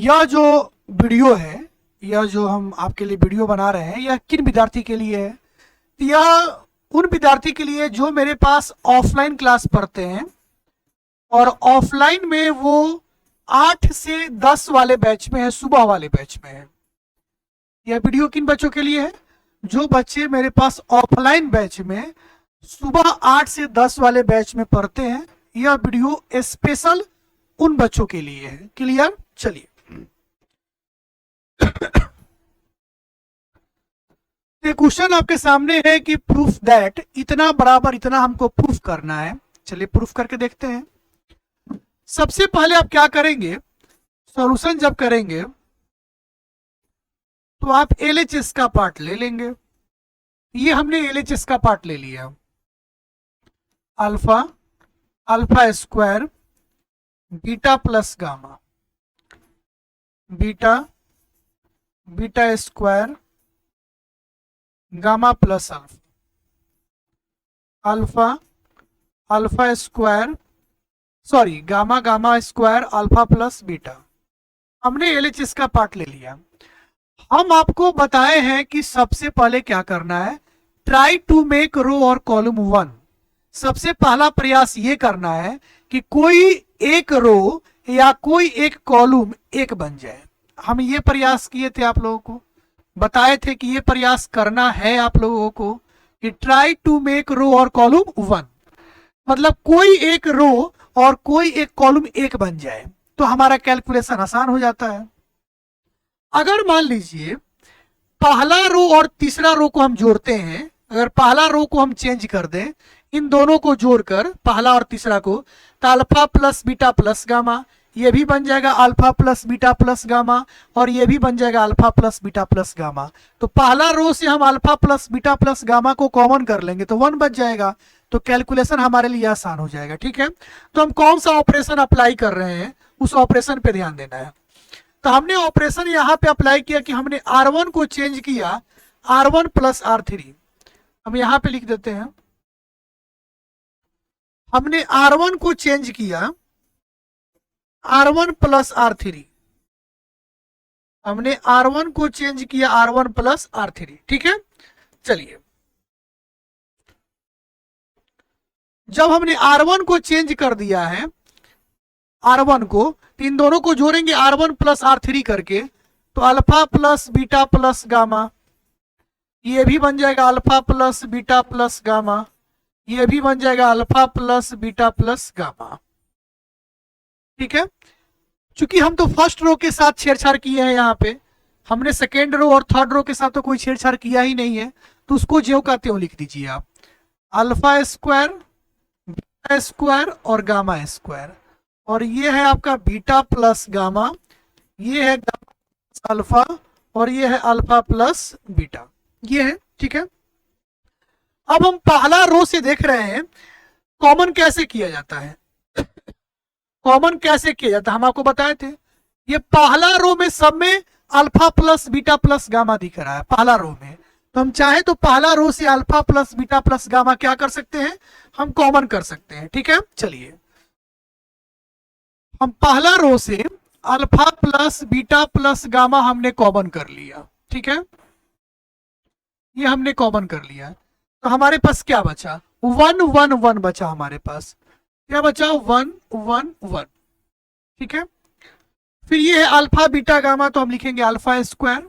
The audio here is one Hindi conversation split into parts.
यह जो वीडियो है, यह जो हम आपके लिए वीडियो बना रहे हैं, यह किन विद्यार्थी के लिए है? यह उन विद्यार्थी के लिए जो मेरे पास ऑफलाइन क्लास पढ़ते हैं और ऑफलाइन में वो 8 से 10 वाले बैच में है, सुबह वाले बैच में है। यह वीडियो किन बच्चों के लिए है? जो बच्चे मेरे पास ऑफलाइन बैच में सुबह 8 से 10 वाले बैच में पढ़ते हैं, यह वीडियो स्पेशल उन बच्चों के लिए है। क्लियर? चलिए ये क्वेश्चन आपके सामने है कि प्रूफ दैट, इतना बराबर इतना हमको प्रूफ करना है। चलिए प्रूफ करके देखते हैं। सबसे पहले आप क्या करेंगे, सॉल्यूशन जब करेंगे तो आप एलएचएस का पार्ट ले लेंगे। ये हमने एलएचएस का पार्ट ले लिया। Alpha, alpha square, beta plus gamma, beta, beta square, gamma plus alpha, alpha, alpha square, sorry gamma, gamma square, alpha plus beta. हमने एलएचएस का पार्ट ले लिया। हम आपको बताए हैं कि सबसे पहले क्या करना है, ट्राई टू मेक रो और कॉलम 1। सबसे पहला प्रयास ये करना है कि कोई एक रो या कोई एक कॉलम एक बन जाए। हम ये प्रयास किए थे, आप लोगों को बताए थे कि ये प्रयास करना है आप लोगों को कि ट्राई टू मेक रो और कॉलम 1, मतलब कोई एक रो और कोई एक कॉलम एक बन जाए तो हमारा कैलकुलेशन आसान हो जाता है। अगर मान लीजिए पहला रो और तीसरा रो को हम जोड़ते हैं, अगर पहला रो को हम चेंज कर दें, इन दोनों को जोड़कर पहला और तीसरा को, तो alpha plus beta plus gamma, ये भी बन जाएगा alpha plus beta plus gamma, और ये भी बन जाएगा alpha plus beta plus gamma. तो पहला रो से हम alpha plus beta plus gamma को कॉमन कर लेंगे तो 1 बच जाएगा, तो कैलकुलेशन हमारे लिए आसान हो जाएगा। ठीक है, तो हम कौन सा ऑपरेशन अप्लाई कर रहे हैं उस ऑपरेशन पे ध्यान देना है। तो हमने ऑपरेशन यहां पे अप्लाई किया कि हमने R1 को चेंज किया R1 प्लस R3। हम यहां पे लिख देते हैं, हमने R1 को चेंज किया R1 प्लस R3। हमने R1 को चेंज किया R1 प्लस R3। ठीक है, चलिए जब हमने R1 को चेंज कर दिया है, R1 को, इन दोनों को जोड़ेंगे R1 प्लस R3 करके, तो alpha plus beta plus gamma, ये भी बन जाएगा alpha plus beta plus gamma, ये भी बन जाएगा alpha plus beta plus gamma. ठीक है, चूंकि हम तो फर्स्ट रो के साथ छेड़छाड़ किए हैं, यहाँ पे हमने सेकेंड रो और थर्ड रो के साथ तो कोई छेड़छाड़ किया ही नहीं है, तो उसको ज्यों का त्यों लिख दीजिए आप, अल्फा स्क्वायर, बीटा स्क्वायर और गामा स्क्वायर, और ये है आपका बीटा प्लस गामा, ये है गामा प्लस अल्फा, और ये है अल्फा प्लस बीटा, ये है। ठीक है, अब हम पहला रो से देख रहे हैं कॉमन कैसे किया जाता है। कॉमन कैसे किया जाता है हम आपको बताए थे। ये पहला रो में सब में alpha plus beta plus gamma दिख रहा है पहला रो में, तो हम चाहे तो पहला रो से alpha plus beta plus gamma क्या कर सकते हैं, हम कॉमन कर सकते हैं। ठीक है, चलिए हम पहला रो से alpha plus beta plus gamma हमने कॉमन कर लिया। ठीक है, ये हमने कॉमन कर लिया, तो हमारे पास क्या बचा, 1 1 1 बचा। हमारे पास क्या बचा, 1 1 1। ठीक है, फिर ये है अल्फा बीटा गामा, तो हम लिखेंगे alpha square,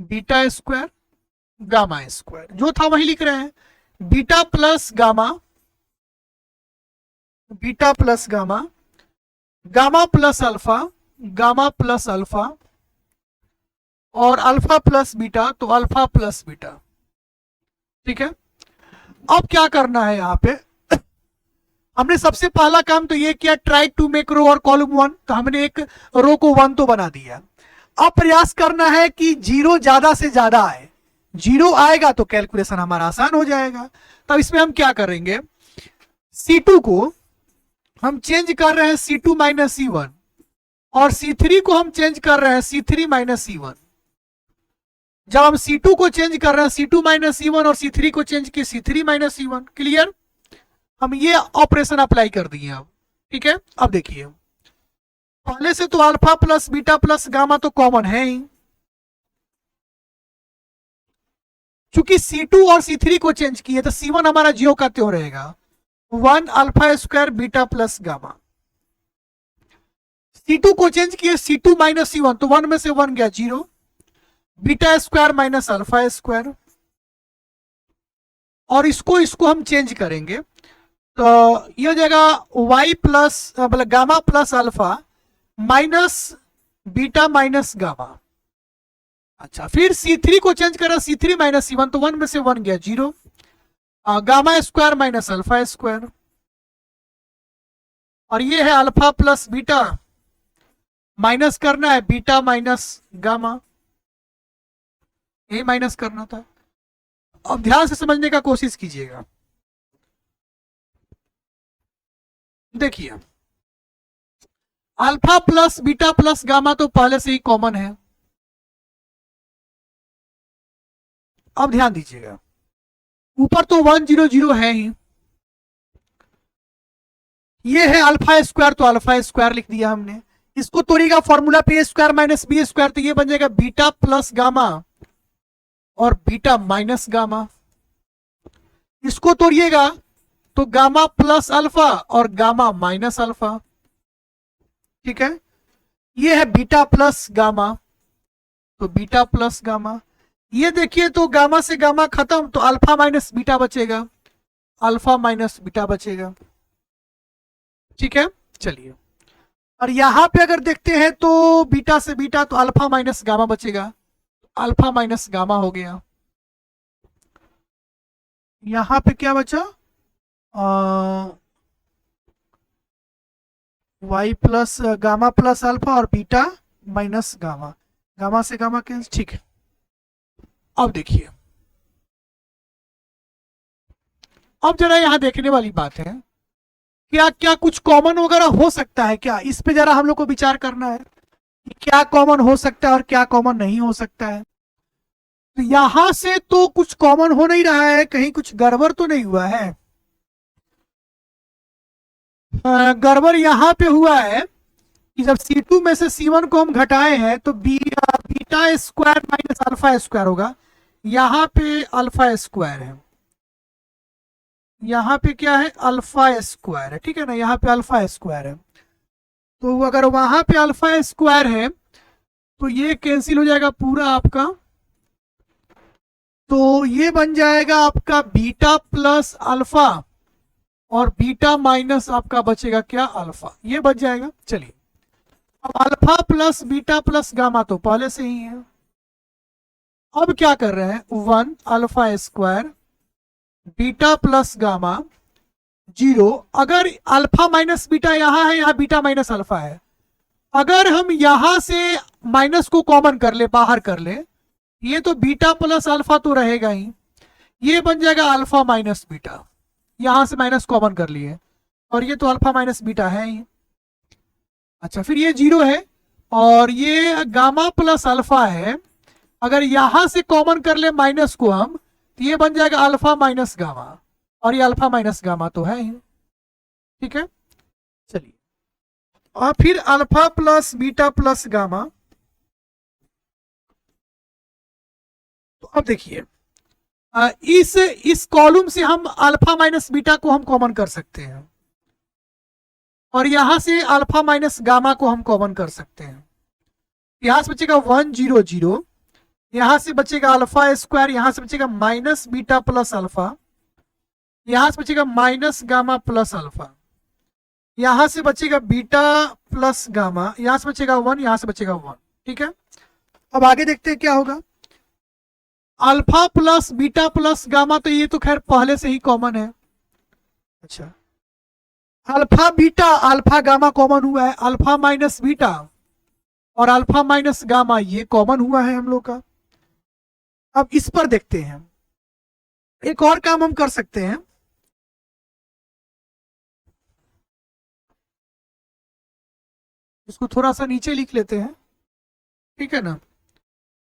beta square, gamma square, जो था वही लिख रहे हैं। Beta plus gamma, beta plus gamma, gamma plus alpha, gamma plus alpha, और अल्फा प्लस बीटा, तो अल्फा प्लस बीटा। ठीक है, अब क्या करना है यहां पे, हमने सबसे पहला काम तो ये किया, ट्राई टू मेक रो और कॉलम 1, तो हमने एक रो को 1 तो बना दिया। अब प्रयास करना है कि 0 ज्यादा से ज्यादा आए, 0 आएगा तो कैलकुलेशन हमारा आसान हो जाएगा। तब इसमें हम क्या करेंगे, C2 को हम चेंज कर रहे हैं C2 माइनस C1, और C3 को हम चेंज कर रहे हैं C3 माइनस C1। जब हम C2 को चेंज कर रहे हैं C2 माइनस C1 और C3 को चेंज किए C3 माइनस C1। क्लियर, हम ये ऑपरेशन अप्लाई कर दिए अब। ठीक है, अब देखिए पहले से तो alpha plus beta plus gamma तो कॉमन है ही, चूंकि C2 और C3 को चेंज किए तो C1 हमारा ज्यो का त्यों रहेगा, 1 alpha square beta plus gamma. C2 को चेंज किए C2 माइनस C1, तो 1 में से 1 गया 0, beta square minus alpha square. और इसको इसको हम चेंज करेंगे तो यह हो जाएगा y प्लस मतलब gamma plus alpha minus beta minus gamma. अच्छा, फिर C3 को चेंज करा C3 माइनस C1, तो 1 में से 1 गया 0, gamma square minus alpha square. और ये है अल्फा प्लस बीटा, माइनस करना है बीटा माइनस गामा, यही माइनस करना था। अब ध्यान से समझने का कोशिश कीजिएगा। देखिए, alpha plus beta plus gamma तो पहले से ही कॉमन है। अब ध्यान दीजिएगा, ऊपर तो 1 0 0 है ही, ये है अल्फा स्क्वायर, तो अल्फा स्क्वायर लिख दिया हमने। इसको तोड़िएगा फॉर्मूला पे, स्क्वायर माइनस बी स्क्वायर, तो ये बन जाएगा बीटा प्लस गामा और बीटा माइनस गामा। इसको तोड़िएगा तो गामा प्लस अल्फा और गामा माइनस अल्फा, ठीक है। ये है बीटा प्लस गामा, तो बीटा प्लस गामा। ये देखिए तो गामा से गामा खत्म, तो अल्फा माइनस बीटा बचेगा, अल्फा माइनस बीटा बचेगा, ठीक है। चलिए, और यहां पे अगर देखते हैं तो बीटा से बीटा, तो अल्फा माइनस गामा बचेगा, अल्फा माइनस गामा हो गया। यहां पे क्या बचा, y plus gamma plus alpha और बीटा माइनस गामा, गामा से गामा कैंसिल, ठीक है। अब देखिए, अब जरा यहां देखने वाली बात है, क्या क्या कुछ कॉमन वगैरह हो सकता है क्या, इस पे जरा हम लोग को विचार करना है कि क्या कॉमन हो सकता है और क्या कॉमन नहीं हो सकता है। तो यहां से तो कुछ कॉमन हो नहीं रहा है, कहीं कुछ गड़बड़ तो नहीं हुआ है। गड़बड़ यहां पे हुआ है कि जब C2 में से C1 को हम घटाए हैं तो beta square minus alpha square होगा, यहां पे अल्फा स्क्वायर है, यहां पे क्या है अल्फा स्क्वायर है, ठीक है ना, यहां पे अल्फा स्क्वायर है। तो अगर वहां पे अल्फा स्क्वायर है तो ये कैंसिल हो जाएगा पूरा आपका, तो ये बन जाएगा आपका बीटा प्लस अल्फा और बीटा माइनस आपका बचेगा क्या अल्फा, ये बच जाएगा। चलिए, अब alpha plus beta plus gamma तो पहले से ही है। अब क्या कर रहे हैं, 1 alpha square beta plus gamma 0। अगर अल्फा माइनस बीटा यहां है, यहां बीटा माइनस अल्फा है, अगर हम यहां से माइनस को कॉमन कर ले, बाहर कर ले, ये तो बीटा प्लस अल्फा तो रहेगा ही, ये बन जाएगा अल्फा माइनस बीटा, यहां से माइनस कॉमन कर लिए, और ये तो अल्फा माइनस बीटा है ही। अच्छा, फिर ये 0 है और ये गामा प्लस अल्फा है, अगर यहां से कॉमन कर ले माइनस को हम, तो ये बन जाएगा अल्फा माइनस गामा, और ये अल्फा माइनस गामा तो है ही, ठीक है। चलिए, और फिर alpha plus beta plus gamma. तो अब देखिए, इस कॉलम से हम अल्फा माइनस बीटा को हम कॉमन कर सकते हैं, और यहां से अल्फा माइनस गामा को हम कॉमन कर सकते हैं। यहां से बचेगा 1 0 0, यहां से बचेगा अल्फा स्क्वायर, यहां से बचेगा माइनस बीटा प्लस अल्फा, यहां से बचेगा माइनस गामा प्लस अल्फा, यहां से बचेगा बीटा प्लस गामा, यहां से बचेगा 1, यहां से बचेगा 1, ठीक है। अब आगे देखते हैं क्या होगा, alpha plus beta plus gamma, तो ये तो खैर पहले से ही कॉमन है। अच्छा, alpha beta alpha gamma common हुआ है, अल्फा माइनस बीटा और अल्फा माइनस गामा ये कॉमन हुआ है हम लोग का। अब इस पर देखते हैं, एक और काम हम कर सकते हैं, इसको थोड़ा सा नीचे लिख लेते हैं, ठीक है ना।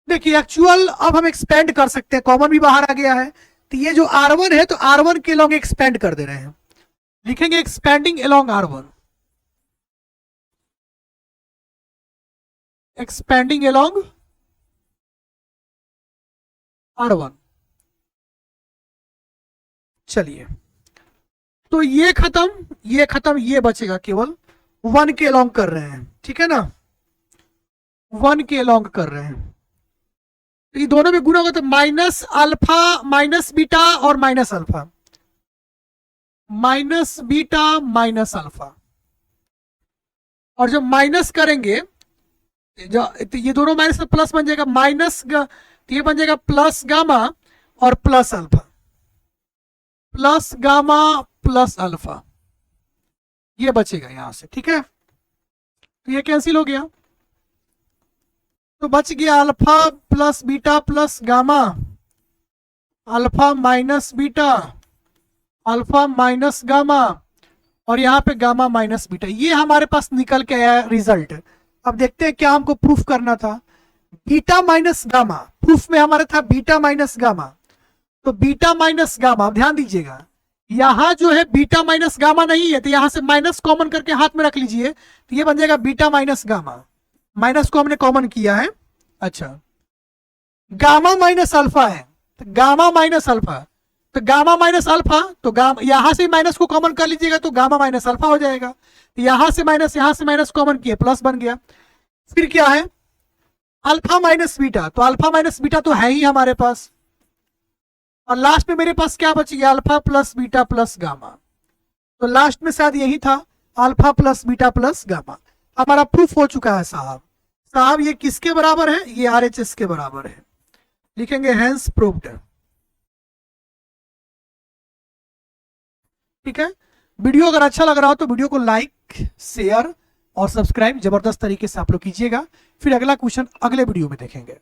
देखिए, एक्चुअल अब हम एक्सपेंड कर सकते हैं, कॉमन भी बाहर आ गया है, तो ये जो R1 है तो R1 के लॉन्ग एक्सपेंड कर दे रहे हैं, लिखेंगे expanding along R1। Expanding along R1। चलिए, तो ये खत्म, ये बचेगा, केवल 1 के अलोंग कर रहे हैं, ठीक है ना, 1 के अलोंग कर रहे हैं। तो ये दोनों में गुना होगा तो माइनस अल्फा माइनस बीटा और minus alpha, minus beta minus alpha. और जब माइनस करेंगे तो ये दोनों माइनस प्लस बन जाएगा, माइनस तो ये बन जाएगा प्लस गामा और plus alpha, plus gamma plus alpha, ये बचेगा यहां से, ठीक है। तो ये कैंसिल हो गया, तो बच गया alpha plus beta plus gamma, alpha minus beta, alpha minus gamma, और यहां पे गामा माइनस बीटा। ये हमारे पास निकल के आया रिजल्ट। अब देखते हैं क्या हमको प्रूफ करना था। बीटा माइनस गामा, प्रूफ में हमारा था बीटा माइनस गामा, तो बीटा माइनस गामा, अब ध्यान दीजिएगा यहां जो है बीटा माइनस गामा नहीं है, तो यहां से माइनस कॉमन करके हाथ में रख लीजिए, तो ये बन जाएगा बीटा माइनस गामा, माइनस को हमने कॉमन किया है। अच्छा, गामा माइनस अल्फा है, तो गामा माइनस अल्फा, तो गामा माइनस अल्फा, तो गामा यहां से माइनस को कॉमन कर लीजिएगा तो गामा माइनस अल्फा हो जाएगा। यहां से माइनस कॉमन किए, प्लस बन गया। फिर क्या है, अल्फा माइनस बीटा, तो अल्फा माइनस बीटा तो है ही हमारे पास, और लास्ट में मेरे पास क्या बच गया, alpha plus beta plus gamma. तो लास्ट में शायद यही था, alpha plus beta plus gamma. हमारा प्रूफ हो चुका है साहब। साहब ये किसके बराबर है, ये RHS के बराबर है, लिखेंगे हेंस प्रूव्ड। ठीक है, वीडियो अगर अच्छा लग रहा हो तो वीडियो को लाइक शेयर और सब्सक्राइब जबरदस्त तरीके से आप लोग कीजिएगा। फिर अगला क्वेश्चन अगले वीडियो में देखेंगे।